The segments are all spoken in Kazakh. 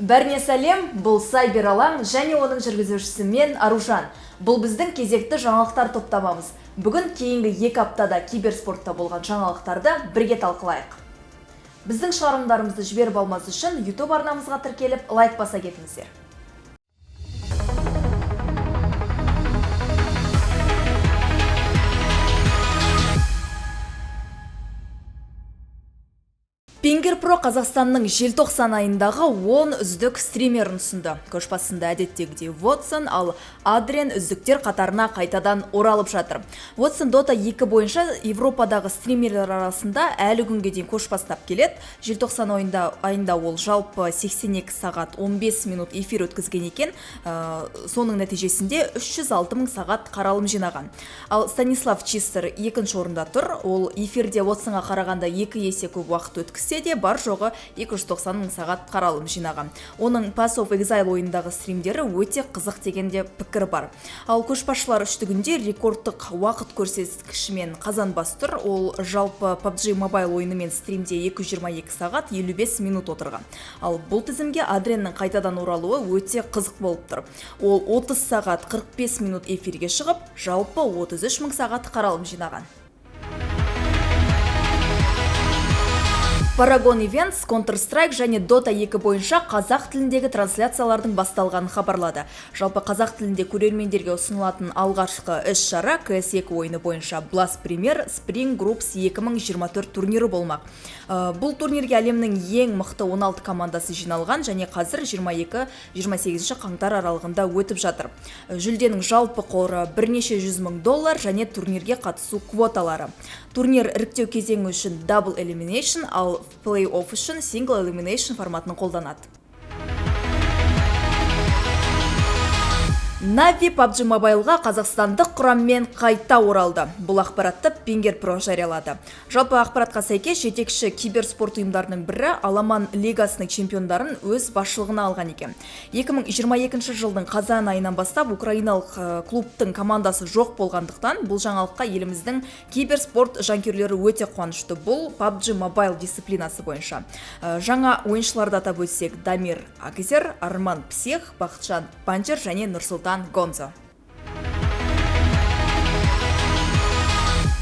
Бәріне сәлем, бұл Сайбер Алаң және оның жүргізушісі мен Аружан. Бұл біздің кезекті жаңалықтар топтамамыз. Бүгін кейінгі 2 аптада киберспортта болған жаңалықтарды бірге талқылайық. Біздің шығарылымдарымызды жіберіп алмас үшін YouTube арнамызға тіркеліп, лайк баса кетіңіздер. Pinger Pro Қазақстанның желтоқсан айындағы 10 үздік стримерін ұсынды. Көшбасында әдеттегідей Watson, ал Adrien үздіктер қатарына қайтадан оралып жатыр. Watson Dota 2 бойынша Европадағы стримерлер арасында әлі күнге дейін көшбастап келеді. Желтоқсан айында ол жалпы 82 сағат 15 минут эфир өткізген екен. Соның нәтижесінде 306 мың сағат қаралым жинаған. Ал Станислав Чистер екінші орында тұр. Ол эфирде Watsonға қарағанда 2 есе көп уақыт өткізсе де бар жоғы 290 мың сағат қаралым жинаған. Оның Pass of Exile ойындағы стримдері өте қызық дегенде пікір бар. Ал көшбасшылар үштігінде рекордтық уақыт көрсеткішімен қазанбас тұр. Ол жалпы PUBG Mobile ойынымен стримде 222 сағат 55 минут отырған. Ал бұл тізімге Adrienнің қайтадан оралуы өте қызық болып тұр. Ол 30 сағат 45 минут эфирге шығып, жалпы 33 мың сағат қаралым жинаған. Paragon Events, Counter-Strike және Dota 2 бойынша қазақ тіліндегі трансляциялардың басталғанын хабарлады. Жалпы қазақ тілінде көрермендерге ұсынылатын алғашқы іс-шара CS2 ойыны бойынша Blast Premier Spring Groups 2024 турнирі болмақ. Бұл турнирге әлемнің ең мықты 16 командасы жиналған және қазір 22-28 қаңтар аралығында өтіп жатыр. Жүлденің жалпы қоры бірнеше $100 мың және турнирге қатысу квоталары. Турнир іріктеу кезеңі үшін Double Elimination, ал плей-офф үшін Single Elimination форматын қолданады. Navi PUBG Mobile'ға қазақстандық құраммен қайта оралды. Бұл ақпаратты Pinger Pro жариялады. Жалпы ақпаратқа сәйкес жетекші киберспорт ұйымдарының бірі Аламан Лигасының чемпиондарын өз басшылығына алған екен. 2022 жылдың қазан айынан бастап украиналық клубтың командасы жоқ болғандықтан бұл жаңалыққа еліміздің киберспорт жанкүйерлері өте қуанышты. Бұл PUBG Mobile дисциплинасы бойынша. Жаңа ойыншыларды атап өтсек Дамир Агзер, Арман Псех, Бақытжан Панчер және Нұрсұлтан Гонзо.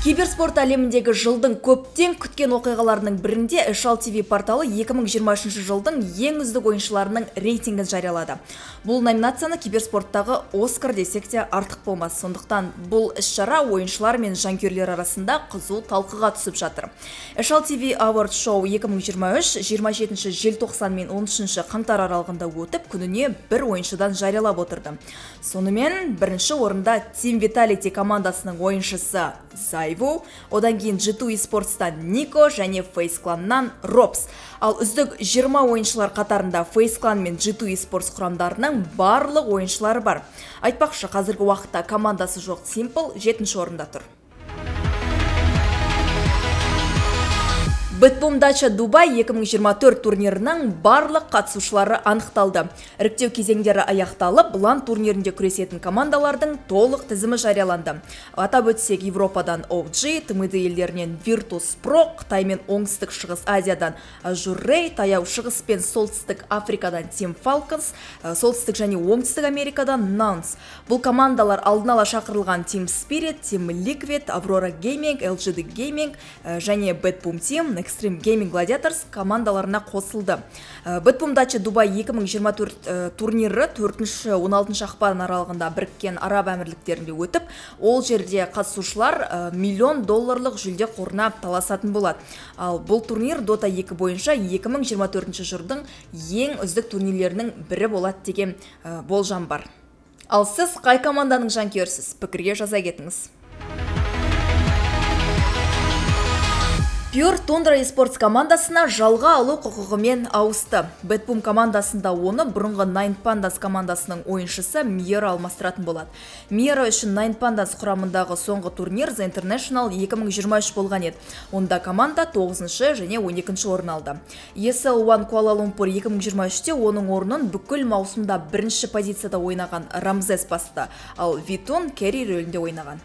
Киберспорт әлеміндегі жылдың көптен күткен оқиғаларының бірінде Eshal TV порталы 2023 жылдың ең үздік ойыншыларының рейтингін жариялады. Бұл номинацияны киберспорттағы Оскар десек те артық болмас. Сондықтан бұл іс-шара ойыншылар мен жанкүйерлер арасында қызу талқыға түсіп жатыр. Eshal TV Award Show 2023 27 желтоқсан мен 13 қаңтар аралығында өтіп, күніне бір ойыншыдан жариялап отырды. Сонымен бірінші орында Team Vitality командасының ойыншысы Зайву, одан кейін G2 eSports'тан Нико және Face Clan'нан Робс. Ал үздік 20 ойыншылар қатарында Face Clan мен G2 eSports құрамдарының барлық ойыншылары бар. Айтпақшы, қазіргі уақытта командасы жоқ Simple 7-ші орында тұр. Бэтбум Дача Дубай 2024 турнирінің барлық қатысушылары анықталды. Іріктеу кезеңдері аяқталып, LAN турнирінде күресетін командалардың толық тізімі жарияланды. Атап өтсек, Европадан OG, TMD елдерінен Virtus Pro, Қытай мен Оңтүстік Шығыс Азиядан Azure, Таяу Шығыс пен Солтүстік Африкадан Team Falcons, Солтүстік және Оңтүстік Америкадан Nance. Бұл командалар алдын ала шақырылған Team Spirit, Team Liquid, Aurora Gaming, LGD Gaming және Бэтбум Team, Extreme Gaming Gladiators командаларына қосылды. Бэтбум Дача Дубай 2024 турнирі 4-16 ақпан аралығында Біріккен Араб Әмірліктерінде өтіп, ол жерде қатысушылар $1 миллион жүлде қорына таласатын болады. Ал бұл турнир Dota 2 бойынша 2024 жылдың ең үздік турнирлерінің бірі болады деген болжам бар. Ал сіз қай команданың жанкүйерісіз? Пікірге жаза кетіңіз. Pure Tundra eSports командасына жалға алу құқығымен ауысты. Бэтбум командасында оны бұрынғы Nine Pandas командасының ойыншысы Миера алмастыратын болады. Миера үшін Nine Pandas құрамындағы соңғы турнир The International 2023 болған еді. Онда команда 9-шы және 12-ші орын алды. ESL1 Kuala Lumpur 2023-те оның орнын бүкіл маусымда бірінші позицияда ойнаған Рамзес басты, ал Витон Керри рөлінде ойнаған.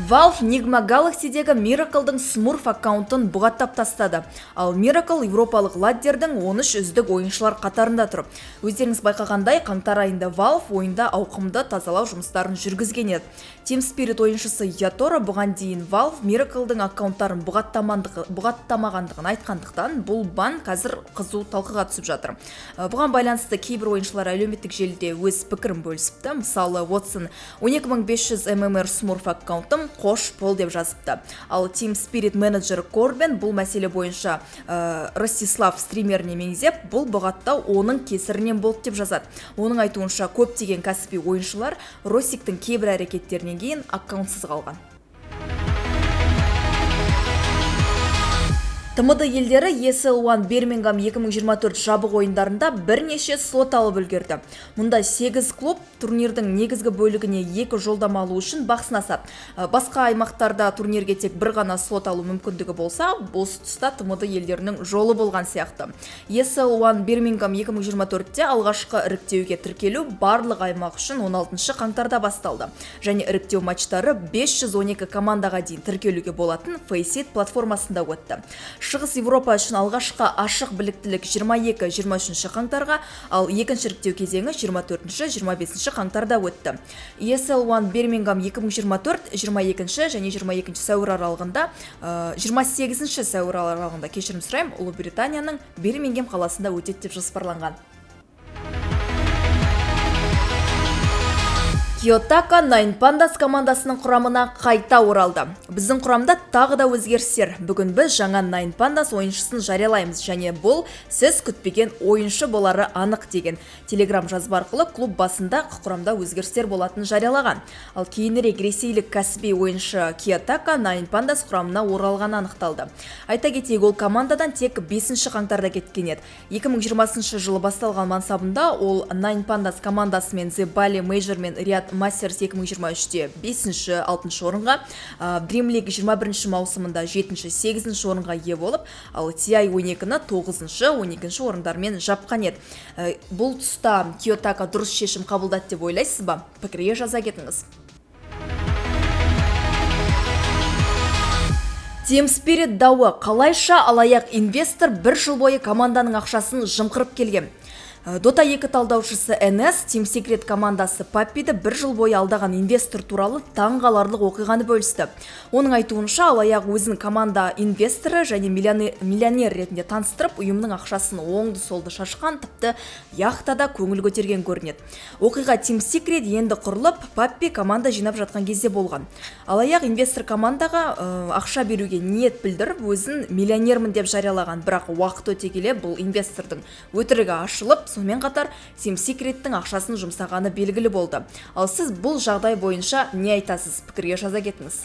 Valve Nigma Galaxy'дегі Miracle'дың Smurf аккаунтын бұғаттап тастады. Ал Miracle европалық ладдердің 13 үздік ойыншылар қатарында тұр. Өздеріңіз байқағандай, қаңтар айында Valve ойында ауқымды тазалау жұмыстарын жүргізген еді. Team Spirit ойыншысы Ятора бұған дейін Valve Miracle'дың аккаунттарын бұғаттамағандығын айтқандықтан, бұл бан қазір қызу талқыға түсіп жатыр. Бұған байланысты кейбір ойыншылар әлеуметтік желіде өз пікірін бөлісіпті. Мысалы, Watson 12500 MMR Smurf аккаунтым қош бол деп жазыпты. Ал Team Spirit менеджері Корбен бұл мәселе бойынша Ростислав стримеріне меңзеп, бұл бұғаттау оның кесірінен болды деп жазады. Оның айтуынша көптеген кәсіби ойыншылар Росиктің кейбір әрекеттерінен кейін аккаунтсыз қалған. ТМД елдері ESL-1 Birmingham 2024 жабық ойындарында бірнеше слот алып үлгерді. Мұнда 8 клуб турнирдің негізгі бөлігіне 2 жолдама алу үшін бақ сынасады. Басқа аймақтарда турнирге тек бір ғана слот алу мүмкіндігі болса, осы тұста ТМД елдерінің жолы болған сияқты. ESL-1 Birmingham 2024-те алғашқы іріктеуге тіркелу барлық аймақ үшін 16 қаңтарда басталды. Және іріктеу матчтары 512 командаға дейін тіркелуге болатын Faceit платформасында өтті. Шығыс Европа үшін алғашқы ашық біліктілік 22-23 қаңтарға, ал екінші іріктеу кезеңі 24-25 қаңтарда өтті. ESL-1 Birmingham 2024 22 және 22 сәуір аралығында, 28 сәуір аралығында, кешірім сұраймын, Ұлыбританияның Бирмингем қаласында өтеді деп жоспарланған. Kiyotaka Nine Pandas командасының құрамына қайта оралды. Біздің құрамда тағы да өзгерістер. Бүгін біз жаңа Nine Pandas ойыншысын жариялаймыз, және бұл сіз күтпеген ойыншы болары анық деген телеграм жазба арқылы клуб басында құрамда өзгерістер болатын жариялаған. Ал кейінірек ресейлік кәсіби ойыншы Kiyotaka Nine Pandas құрамына оралғаны анықталды. Айта кетейік, ол командадан тек 5 қаңтарда кеткен еді. 2020 жылы басталған мансабында ол Nine Pandas командасымен The Bali Major мен Riyadh Masters 2023-те 5-6 орынға, Dream League 21 маусымында 7-8 орынға ие болып, ал TI 12-ні 9-12 орындармен жапқан еді. Бұл тұста Kiyotaka дұрыс шешім қабылдады деп ойлайсыз ба? Пікірге жаза кетіңіз. Team Spirit дауы: қалайша алаяқ инвестор бір жыл бойы команданың ақшасын жымқырып келген? Dota 2 талдаушысы NS Team Secret командасы Паппиді бір жыл бойы алдаған инвестор туралы таңғаларлық оқиғаны бөлісті. Оның айтуынша, алаяқ өзін команда инвесторы және миллионер ретінде таныстырып, ұйымның ақшасын оңды-солды шашқан, тіпті яхтада көңіл көтерген көрінеді. Оқиға Team Secret енді құрылып, Паппи команда жинап жатқан кезде болған. Алаяқ инвестор командаға ақша беруге ниет білдіріп, өзін миллионермін деп жариялаған, бірақ уақыт өте келе бұл инвестордың өтірігі ашылып, сонымен қатар Team Secret'тің ақшасын жұмсағаны белгілі болды. Ал сіз бұл жағдай бойынша не айтасыз? Пікірге жаза кетіңіз.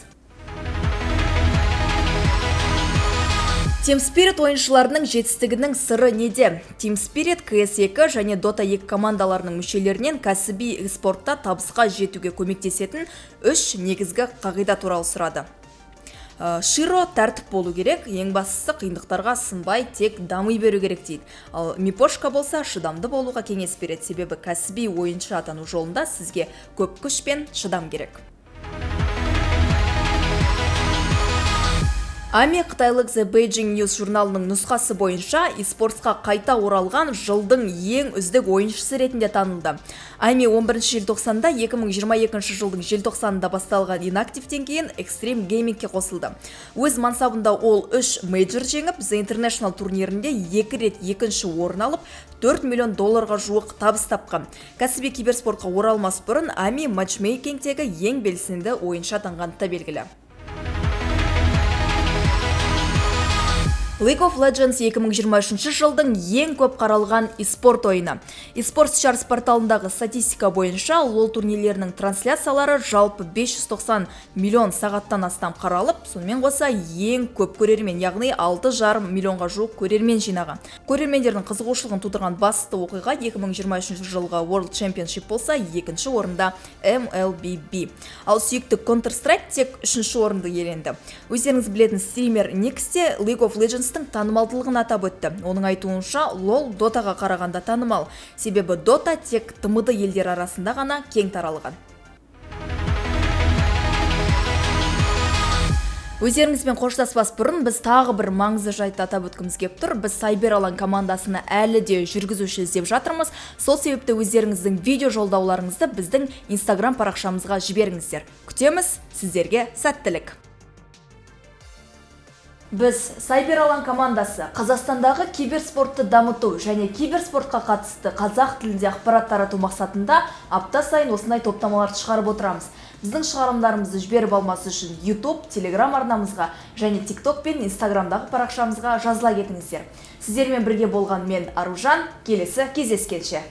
Team Spirit ойыншыларының жетістігінің сыры неде? Team Spirit CS2 және Dota 2 командаларының мүшелерінен кәсіби спортта табысқа жетуге көмектесетін 3 негізгі қағида туралы сұрады. Широ тәртіп болу керек, ең бастысы қиындықтарға сынбай тек дами беру керек дейді. Ал Мипошка болса шыдамды болуға кеңес береді, себебі кәсіби ойыншы атану жолында сізге көп күш пен шыдам керек. Ами қытайлық The Beijing News журналының нұсқасы бойынша eSportsқа қайта оралған жылдың ең үздік ойыншысы ретінде танылды. Ами 11 желтоқсанда 2022 жылдың желтоқсанында басталған Inactive'тен кейін Extreme Gaming'ке қосылды. Өз мансабында ол 3 мейджор жеңіп, The International турнирінде 2 рет екінші орын алып, $4 миллион жуық табыс тапқан. Кәсіби киберспортқа оралмас бұрын Ами матчмейкингтегі ең белсенді ойыншы атанғаны да белгілі. League of Legends 2023 жылдың ең көп қаралған eSport ойыны. eSports Charts порталындағы статистика бойынша ол турнирлерінің трансляциялары жалпы 590 миллион сағаттан астам қаралып, сонымен қоса ең көп көрермен, яғни 6,5 миллионға жуық көрермен жинаған. Көрермендердің қызығушылығын тудырған басты оқиға 2023 жылғы World Championship болса, екінші орында MLBB. Ал сүйікті Counter-Strike тек үшінші орынды иеленді. Өздеріңіз білетін стример Nixте League of Legends танымалдылығын атап өтті. Оның айтуынша, LoL Dotаға қарағанда танымал, себебі Dota тек TMD елдер арасында ғана кең таралған. Өздеріңізбен қоштаспас бұрын біз тағы бір маңызды жайтты атап өткіміз келіп тұр. Біз Сайбер Алаң командасына әлі де жүргізуші іздеп жатырмыз. Сол себепті өздеріңіздің видео жолдауларыңызды біздің Instagram парақшамызға жіберіңіздер. Күтеміз, сіздерге сәттілік. Біз Сайбер Алаң командасы Қазақстандағы киберспортты дамыту және киберспортқа қатысты қазақ тілінде ақпарат тарату мақсатында апта сайын осындай топтамаларды шығарып отырамыз. Біздің шығарымдарымызды жіберіп алмас үшін YouTube, Telegram арнамызға және TikTok пен Instagramдағы парақшамызға жазыла кетіңіздер. Сіздермен бірге болған мен Аружан, келесі кездескенше.